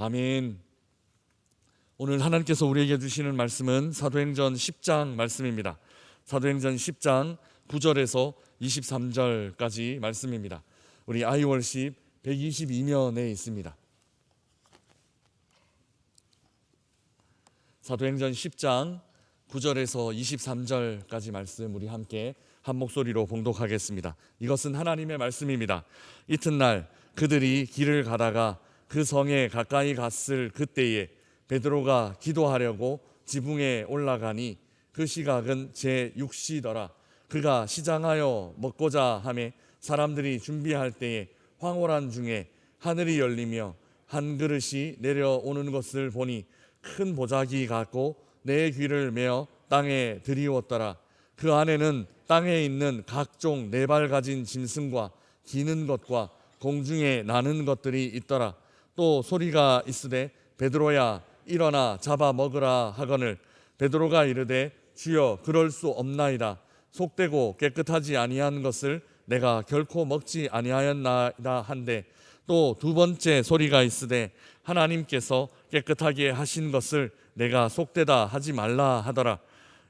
아멘. 오늘 하나님께서 우리에게 주시는 말씀은 사도행전 10장 말씀입니다. 사도행전 10장 9절에서 23절까지 말씀입니다. 우리 아이월십 122면에 있습니다. 사도행전 10장 9절에서 23절까지 말씀 우리 함께 한 목소리로 봉독하겠습니다. 이것은 하나님의 말씀입니다. 이튿날 그들이 길을 가다가 그 성에 가까이 갔을 그때에 베드로가 기도하려고 지붕에 올라가니 그 시각은 제6시더라. 그가 시장하여 먹고자 하매 사람들이 준비할 때에 황홀한 중에 하늘이 열리며 한 그릇이 내려오는 것을 보니 큰 보자기 같고 내 귀를 메어 땅에 들이웠더라. 그 안에는 땅에 있는 각종 네 발 가진 짐승과 기는 것과 공중에 나는 것들이 있더라. 또 소리가 있으되 베드로야 일어나 잡아 먹으라 하거늘 베드로가 이르되 주여 그럴 수 없나이다. 속되고 깨끗하지 아니한 것을 내가 결코 먹지 아니하였나이다 한데 또 두 번째 소리가 있으되 하나님께서 깨끗하게 하신 것을 내가 속되다 하지 말라 하더라.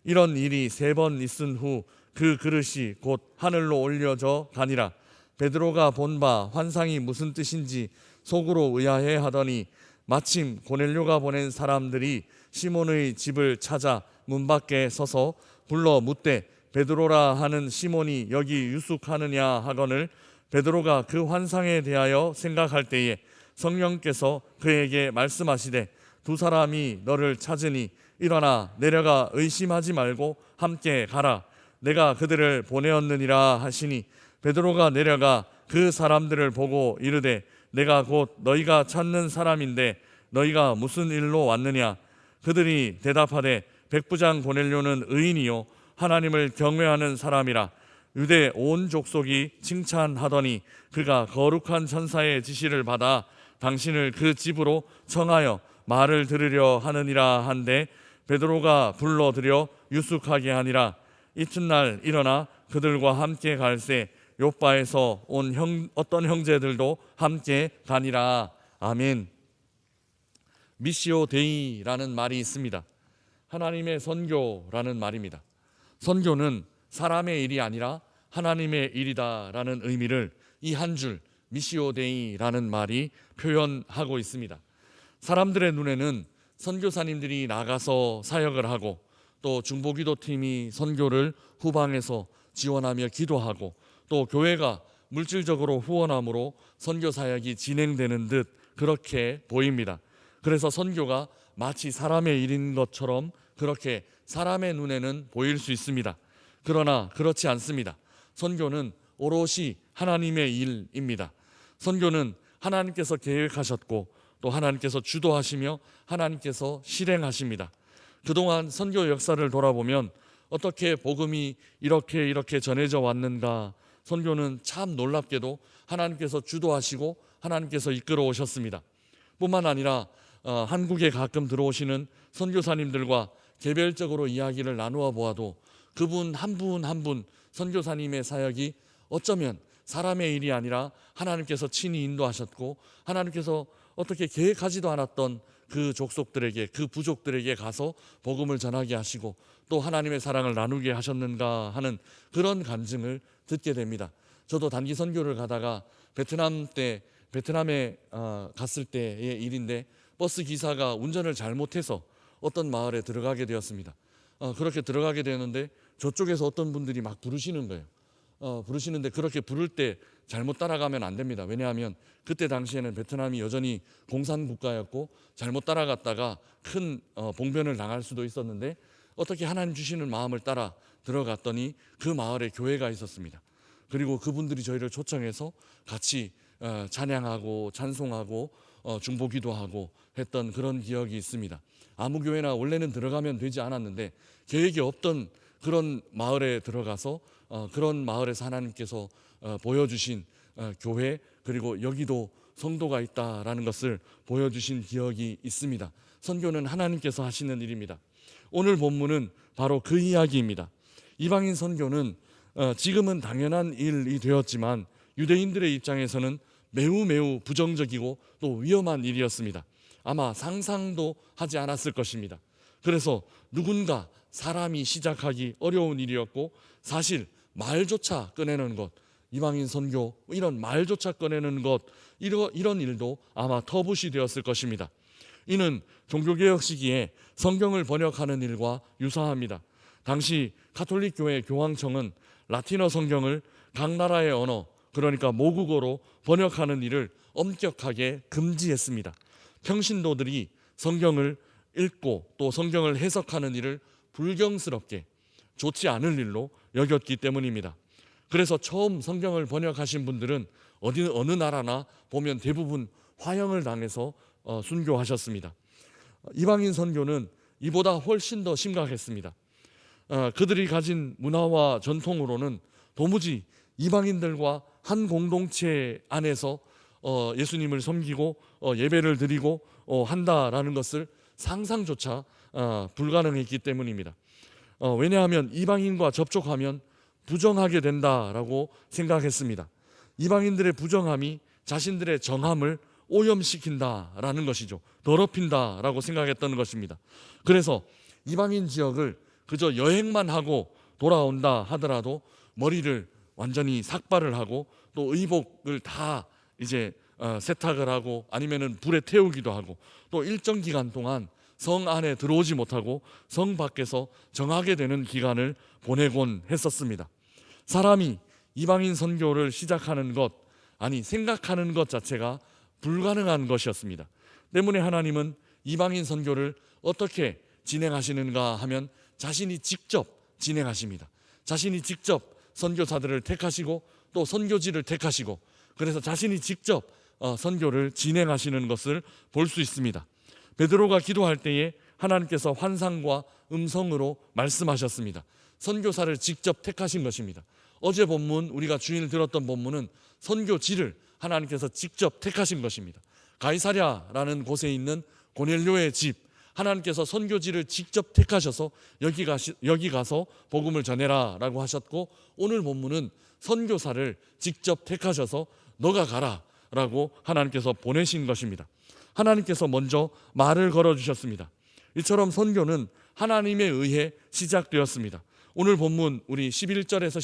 이런 일이 3번 있은 후 그 그릇이 곧 하늘로 올려져 가니라. 베드로가 본 바 환상이 무슨 뜻인지 속으로 의아해 하더니 마침 고넬료가 보낸 사람들이 시몬의 집을 찾아 문 밖에 서서 불러 묻되 베드로라 하는 시몬이 여기 유숙하느냐 하거늘 베드로가 그 환상에 대하여 생각할 때에 성령께서 그에게 말씀하시되 두 사람이 너를 찾으니 일어나 내려가 의심하지 말고 함께 가라. 내가 그들을 보내었느니라 하시니 베드로가 내려가 그 사람들을 보고 이르되 내가 곧 너희가 찾는 사람인데 너희가 무슨 일로 왔느냐. 그들이 대답하되 백부장 고넬료는 의인이요 하나님을 경외하는 사람이라. 유대 온 족속이 칭찬하더니 그가 거룩한 천사의 지시를 받아 당신을 그 집으로 청하여 말을 들으려 하느니라 한데 베드로가 불러들여 유숙하게 하니라. 이튿날 일어나 그들과 함께 갈새 요바에서 온 어떤 형제들도 함께 가니라. 아멘. 미시오 데이라는 말이 있습니다. 하나님의 선교라는 말입니다. 선교는 사람의 일이 아니라 하나님의 일이다라는 의미를 이 한 줄 미시오 데이라는 말이 표현하고 있습니다. 사람들의 눈에는 선교사님들이 나가서 사역을 하고 또 중보기도팀이 선교를 후방에서 지원하며 기도하고 또 교회가 물질적으로 후원함으로 선교 사역이 진행되는 듯 그렇게 보입니다. 그래서 선교가 마치 사람의 일인 것처럼 그렇게 사람의 눈에는 보일 수 있습니다. 그러나 그렇지 않습니다. 선교는 오롯이 하나님의 일입니다. 선교는 하나님께서 계획하셨고 또 하나님께서 주도하시며 하나님께서 실행하십니다. 그동안 선교 역사를 돌아보면 어떻게 복음이 이렇게 전해져 왔는가. 선교는 참 놀랍게도 하나님께서 주도하시고 하나님께서 이끌어 오셨습니다. 뿐만 아니라 한국에 가끔 들어오시는 선교사님들과 개별적으로 이야기를 나누어 보아도 그분 한 분 한 분 선교사님의 사역이 어쩌면 사람의 일이 아니라 하나님께서 친히 인도하셨고 하나님께서 어떻게 계획하지도 않았던 그 족속들에게 그 부족들에게 가서 복음을 전하게 하시고 또 하나님의 사랑을 나누게 하셨는가 하는 그런 간증을 듣게 됩니다. 저도 단기 선교를 가다가 베트남에 갔을 때의 일인데 버스 기사가 운전을 잘못해서 어떤 마을에 들어가게 되었습니다. 그렇게 들어가게 되었는데 저쪽에서 어떤 분들이 막 부르시는 거예요. 부르시는데 그렇게 부를 때 잘못 따라가면 안 됩니다. 왜냐하면 그때 당시에는 베트남이 여전히 공산국가였고 잘못 따라갔다가 큰 봉변을 당할 수도 있었는데 어떻게 하나님 주시는 마음을 따라 들어갔더니 그 마을에 교회가 있었습니다. 그리고 그분들이 저희를 초청해서 같이 찬양하고 찬송하고 중보기도하고 했던 그런 기억이 있습니다. 아무 교회나 원래는 들어가면 되지 않았는데 계획이 없던 그런 마을에 들어가서 그런 마을에서 하나님께서 보여주신 교회 그리고 여기도 성도가 있다라는 것을 보여주신 기억이 있습니다. 선교는 하나님께서 하시는 일입니다. 오늘 본문은 바로 그 이야기입니다. 이방인 선교는 지금은 당연한 일이 되었지만 유대인들의 입장에서는 매우 부정적이고 또 위험한 일이었습니다. 아마 상상도 하지 않았을 것입니다. 그래서 누군가 사람이 시작하기 어려운 일이었고, 사실 말조차 꺼내는 것, 이방인 선교 이런 말조차 꺼내는 것, 이런 일도 아마 터부시 되었을 것입니다. 이는 종교개혁 시기에 성경을 번역하는 일과 유사합니다. 당시 가톨릭 교회 교황청은 라틴어 성경을 각 나라의 언어, 그러니까 모국어로 번역하는 일을 엄격하게 금지했습니다. 평신도들이 성경을 읽고 또 성경을 해석하는 일을 불경스럽게, 좋지 않을 일로 여겼기 때문입니다. 그래서 처음 성경을 번역하신 분들은 어느 나라나 보면 대부분 화형을 당해서 순교하셨습니다. 이방인 선교는 이보다 훨씬 더 심각했습니다. 그들이 가진 문화와 전통으로는 도무지 이방인들과 한 공동체 안에서 예수님을 섬기고 예배를 드리고 한다라는 것을 상상조차 불가능했기 때문입니다. 왜냐하면 이방인과 접촉하면 부정하게 된다라고 생각했습니다. 이방인들의 부정함이 자신들의 정함을 오염시킨다라는 것이죠. 더럽힌다라고 생각했던 것입니다. 그래서 이방인 지역을 그저 여행만 하고 돌아온다 하더라도 머리를 완전히 삭발을 하고 또 의복을 다 이제 세탁을 하고 아니면은 불에 태우기도 하고 또 일정 기간 동안 성 안에 들어오지 못하고 성 밖에서 정하게 되는 기간을 보내곤 했었습니다. 사람이 이방인 선교를 시작하는 것, 아니 생각하는 것 자체가 불가능한 것이었습니다. 때문에 하나님은 이방인 선교를 어떻게 진행하시는가 하면 자신이 직접 진행하십니다. 자신이 직접 선교사들을 택하시고 또 선교지를 택하시고, 그래서 자신이 직접 선교를 진행하시는 것을 볼 수 있습니다. 베드로가 기도할 때에 하나님께서 환상과 음성으로 말씀하셨습니다. 선교사를 직접 택하신 것입니다. 어제 본문, 우리가 주일 들었던 본문은 선교지를 하나님께서 직접 택하신 것입니다. 가이사랴라는 곳에 있는 고넬료의 집, 하나님께서 선교지를 직접 택하셔서 여기 가서 복음을 전해라 라고 하셨고, 오늘 본문은 선교사를 직접 택하셔서 너가 가라 라고 하나님께서 보내신 것입니다. 하나님께서 먼저 말을 걸어주셨습니다. 이처럼 선교는 하나님에 의해 시작되었습니다. 오늘 본문 우리 11절에서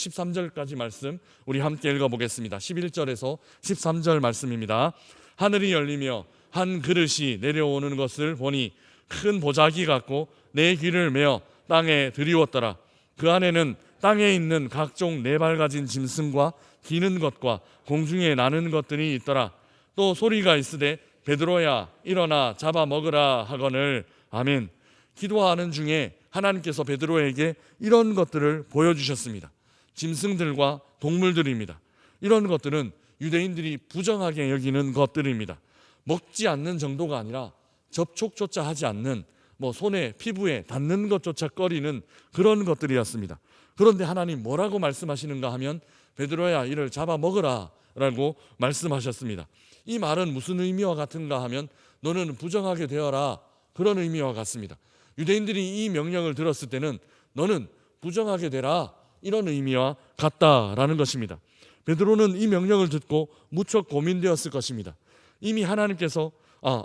13절까지 말씀 우리 함께 읽어보겠습니다. 11절에서 13절 말씀입니다. 하늘이 열리며 한 그릇이 내려오는 것을 보니 큰 보자기 같고 내 귀를 메어 땅에 들이웠더라. 그 안에는 땅에 있는 각종 네 발 가진 짐승과 기는 것과 공중에 나는 것들이 있더라. 또 소리가 있으되 베드로야 일어나 잡아 먹으라 하거늘. 아멘. 기도하는 중에 하나님께서 베드로에게 이런 것들을 보여주셨습니다. 짐승들과 동물들입니다. 이런 것들은 유대인들이 부정하게 여기는 것들입니다. 먹지 않는 정도가 아니라 접촉조차 하지 않는, 손에 피부에 닿는 것조차 꺼리는 그런 것들이었습니다. 그런데 하나님 뭐라고 말씀하시는가 하면 베드로야 이를 잡아 먹으라 라고 말씀하셨습니다. 이 말은 무슨 의미와 같은가 하면 너는 부정하게 되어라, 그런 의미와 같습니다. 유대인들이 이 명령을 들었을 때는 너는 부정하게 되라, 이런 의미와 같다라는 것입니다. 베드로는 이 명령을 듣고 무척 고민되었을 것입니다. 이미 하나님께서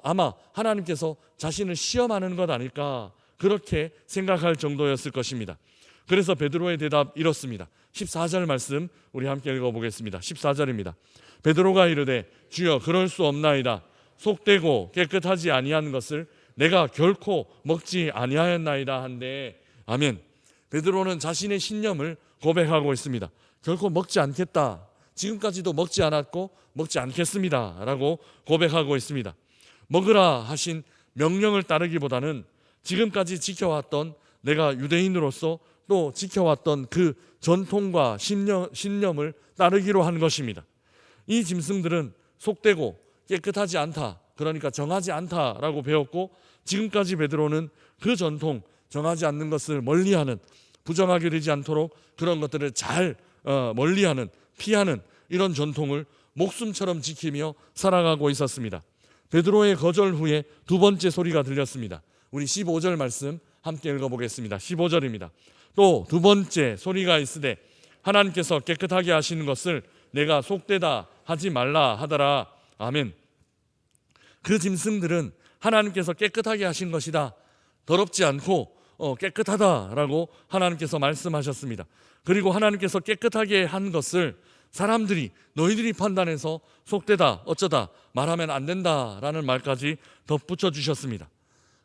아마 하나님께서 자신을 시험하는 것 아닐까, 그렇게 생각할 정도였을 것입니다. 그래서 베드로의 대답 이렇습니다. 14절 말씀 우리 함께 읽어보겠습니다. 14절입니다. 베드로가 이르되 주여 그럴 수 없나이다. 속되고 깨끗하지 아니한 것을 내가 결코 먹지 아니하였나이다 한데. 아멘. 베드로는 자신의 신념을 고백하고 있습니다. 결코 먹지 않겠다. 지금까지도 먹지 않았고 먹지 않겠습니다 라고 고백하고 있습니다. 먹으라 하신 명령을 따르기보다는 지금까지 지켜왔던, 내가 유대인으로서 또 지켜왔던 그 전통과 신념을 따르기로 한 것입니다. 이 짐승들은 속되고 깨끗하지 않다, 그러니까 정하지 않다라고 배웠고, 지금까지 베드로는 그 전통, 정하지 않는 것을 멀리하는, 부정하게 되지 않도록 그런 것들을 잘 멀리하는, 피하는 이런 전통을 목숨처럼 지키며 살아가고 있었습니다. 베드로의 거절 후에 두 번째 소리가 들렸습니다. 우리 15절 말씀 함께 읽어보겠습니다. 15절입니다. 또 두 번째 소리가 있으되 하나님께서 깨끗하게 하시는 것을 내가 속되다 하지 말라 하더라. 아멘. 그 짐승들은 하나님께서 깨끗하게 하신 것이다. 더럽지 않고 깨끗하다라고 하나님께서 말씀하셨습니다. 그리고 하나님께서 깨끗하게 한 것을 사람들이 너희들이 판단해서 속되다 어쩌다 말하면 안 된다라는 말까지 덧붙여 주셨습니다.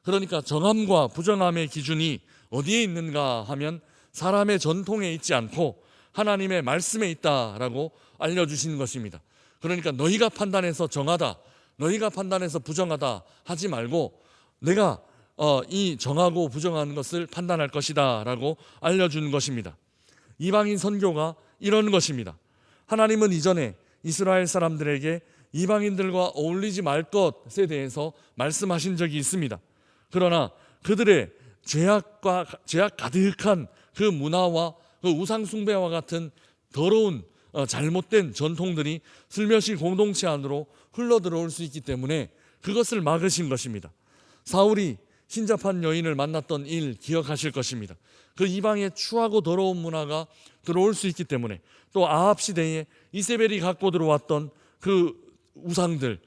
그러니까 정함과 부정함의 기준이 어디에 있는가 하면 사람의 전통에 있지 않고 하나님의 말씀에 있다라고 알려주시는 것입니다. 그러니까 너희가 판단해서 정하다, 너희가 판단해서 부정하다 하지 말고 내가 이 정하고 부정한 것을 판단할 것이다 라고 알려주는 것입니다. 이방인 선교가 이런 것입니다. 하나님은 이전에 이스라엘 사람들에게 이방인들과 어울리지 말 것에 대해서 말씀하신 적이 있습니다. 그러나 그들의 죄악 가득한 그 문화와 그 우상 숭배와 같은 더러운 잘못된 전통들이 슬며시 공동체 안으로 흘러들어올 수 있기 때문에 그것을 막으신 것입니다. 사울이 신잡한 여인을 만났던 일 기억하실 것입니다. 그 이방의 추하고 더러운 문화가 들어올 수 있기 때문에, 또 아합 시대에 이세벨이 갖고 들어왔던 그 우상들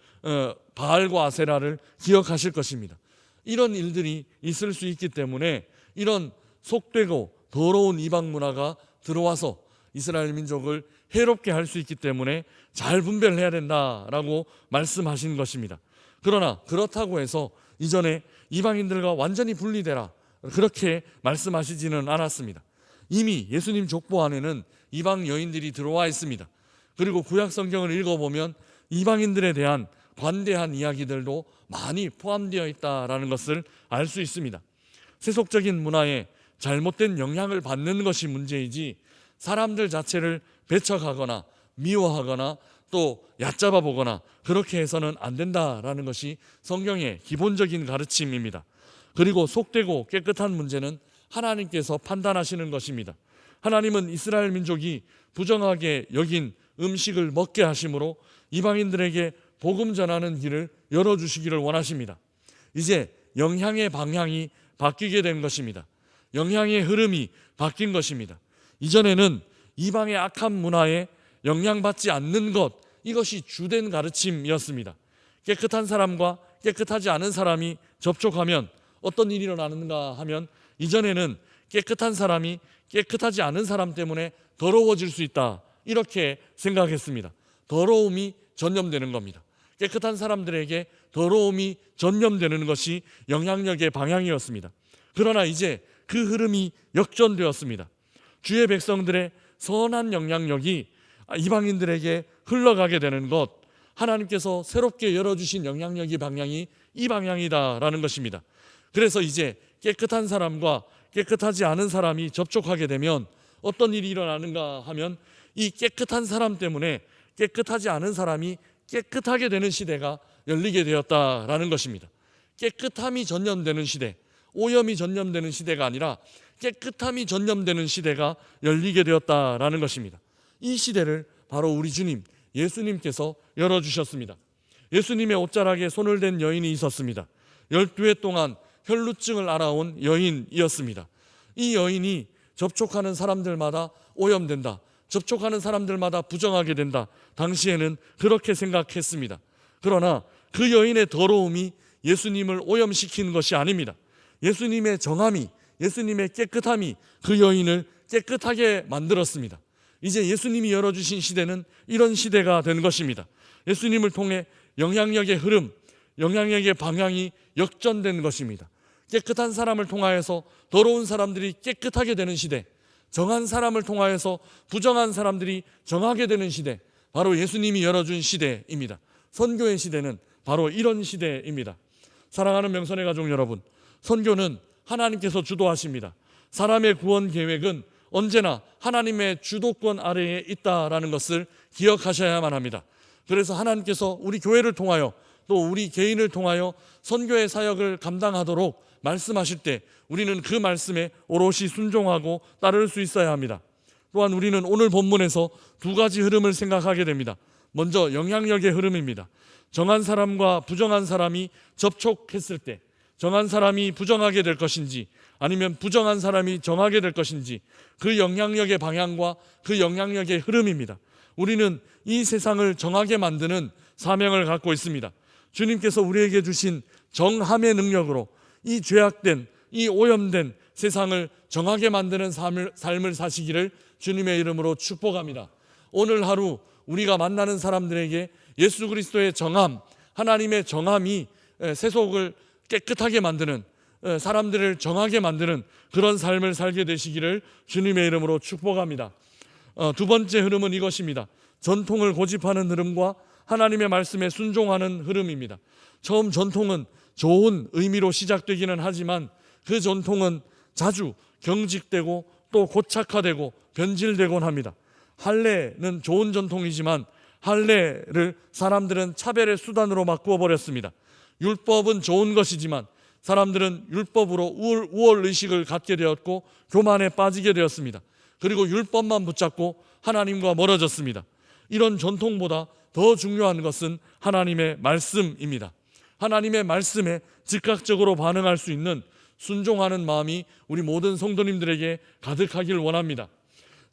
바알과 아세라를 기억하실 것입니다. 이런 일들이 있을 수 있기 때문에 이런 속되고 더러운 이방 문화가 들어와서 이스라엘 민족을 해롭게 할 수 있기 때문에 잘 분별해야 된다라고 말씀하신 것입니다. 그러나 그렇다고 해서 이전에 이방인들과 완전히 분리되라 그렇게 말씀하시지는 않았습니다. 이미 예수님 족보 안에는 이방 여인들이 들어와 있습니다. 그리고 구약 성경을 읽어보면 이방인들에 대한 관대한 이야기들도 많이 포함되어 있다라는 것을 알 수 있습니다. 세속적인 문화에 잘못된 영향을 받는 것이 문제이지 사람들 자체를 배척하거나 미워하거나 또 얕잡아 보거나 그렇게 해서는 안 된다라는 것이 성경의 기본적인 가르침입니다. 그리고 속되고 깨끗한 문제는 하나님께서 판단하시는 것입니다. 하나님은 이스라엘 민족이 부정하게 여긴 음식을 먹게 하심으로 이방인들에게 복음 전하는 길을 열어주시기를 원하십니다. 이제 영향의 방향이 바뀌게 된 것입니다. 영향의 흐름이 바뀐 것입니다. 이전에는 이방의 악한 문화에 영향받지 않는 것, 이것이 주된 가르침이었습니다. 깨끗한 사람과 깨끗하지 않은 사람이 접촉하면 어떤 일이 일어나는가 하면 이전에는 깨끗한 사람이 깨끗하지 않은 사람 때문에 더러워질 수 있다 이렇게 생각했습니다. 더러움이 전염되는 겁니다. 깨끗한 사람들에게 더러움이 전염되는 것이 영향력의 방향이었습니다. 그러나 이제 그 흐름이 역전되었습니다. 주의 백성들의 선한 영향력이 이방인들에게 흘러가게 되는 것, 하나님께서 새롭게 열어주신 영향력의 방향이 이 방향이다라는 것입니다. 그래서 이제 깨끗한 사람과 깨끗하지 않은 사람이 접촉하게 되면 어떤 일이 일어나는가 하면 이 깨끗한 사람 때문에 깨끗하지 않은 사람이 깨끗하게 되는 시대가 열리게 되었다라는 것입니다. 깨끗함이 전염되는 시대, 오염이 전염되는 시대가 아니라 깨끗함이 전염되는 시대가 열리게 되었다라는 것입니다. 이 시대를 바로 우리 주님 예수님께서 열어주셨습니다. 예수님의 옷자락에 손을 댄 여인이 있었습니다. 12해 동안 혈루증을 앓아온 여인이었습니다. 이 여인이 접촉하는 사람들마다 오염된다, 접촉하는 사람들마다 부정하게 된다, 당시에는 그렇게 생각했습니다. 그러나 그 여인의 더러움이 예수님을 오염시키는 것이 아닙니다. 예수님의 정함이, 예수님의 깨끗함이 그 여인을 깨끗하게 만들었습니다. 이제 예수님이 열어주신 시대는 이런 시대가 된 것입니다. 예수님을 통해 영향력의 흐름, 영향력의 방향이 역전된 것입니다. 깨끗한 사람을 통하여서 더러운 사람들이 깨끗하게 되는 시대, 정한 사람을 통하여서 부정한 사람들이 정하게 되는 시대, 바로 예수님이 열어준 시대입니다. 선교의 시대는 바로 이런 시대입니다. 사랑하는 명선의 가족 여러분, 선교는 하나님께서 주도하십니다. 사람의 구원 계획은 언제나 하나님의 주도권 아래에 있다라는 것을 기억하셔야만 합니다. 그래서 하나님께서 우리 교회를 통하여 또 우리 개인을 통하여 선교의 사역을 감당하도록 말씀하실 때 우리는 그 말씀에 오롯이 순종하고 따를 수 있어야 합니다. 또한 우리는 오늘 본문에서 두 가지 흐름을 생각하게 됩니다. 먼저 영향력의 흐름입니다. 정한 사람과 부정한 사람이 접촉했을 때 정한 사람이 부정하게 될 것인지 아니면 부정한 사람이 정하게 될 것인지, 그 영향력의 방향과 그 영향력의 흐름입니다. 우리는 이 세상을 정하게 만드는 사명을 갖고 있습니다. 주님께서 우리에게 주신 정함의 능력으로 이 죄악된, 이 오염된 세상을 정하게 만드는 삶을 사시기를 주님의 이름으로 축복합니다. 오늘 하루 우리가 만나는 사람들에게 예수 그리스도의 정함, 하나님의 정함이 세속을 깨끗하게 만드는, 사람들을 정하게 만드는 그런 삶을 살게 되시기를 주님의 이름으로 축복합니다. 두 번째 흐름은 이것입니다. 전통을 고집하는 흐름과 하나님의 말씀에 순종하는 흐름입니다. 처음 전통은 좋은 의미로 시작되기는 하지만 그 전통은 자주 경직되고 또 고착화되고 변질되곤 합니다. 할례는 좋은 전통이지만 할례를 사람들은 차별의 수단으로 바꾸어 버렸습니다. 율법은 좋은 것이지만 사람들은 율법으로 우월의식을 갖게 되었고 교만에 빠지게 되었습니다. 그리고 율법만 붙잡고 하나님과 멀어졌습니다. 이런 전통보다 더 중요한 것은 하나님의 말씀입니다. 하나님의 말씀에 즉각적으로 반응할 수 있는 순종하는 마음이 우리 모든 성도님들에게 가득하길 원합니다.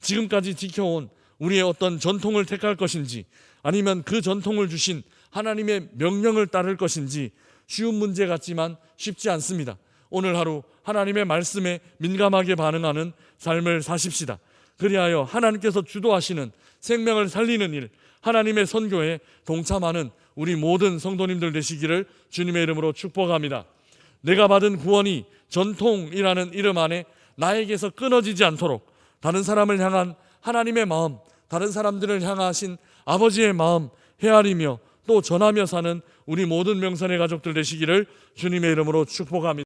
지금까지 지켜온 우리의 어떤 전통을 택할 것인지 아니면 그 전통을 주신 하나님의 명령을 따를 것인지 쉬운 문제 같지만 쉽지 않습니다. 오늘 하루 하나님의 말씀에 민감하게 반응하는 삶을 사십시다. 그리하여 하나님께서 주도하시는 생명을 살리는 일, 하나님의 선교에 동참하는 우리 모든 성도님들 되시기를 주님의 이름으로 축복합니다. 내가 받은 구원이 전통이라는 이름 안에 나에게서 끊어지지 않도록 다른 사람을 향한 하나님의 마음, 다른 사람들을 향하신 아버지의 마음 헤아리며 또 전하며 사는 우리 모든 명선의 가족들 되시기를 주님의 이름으로 축복합니다.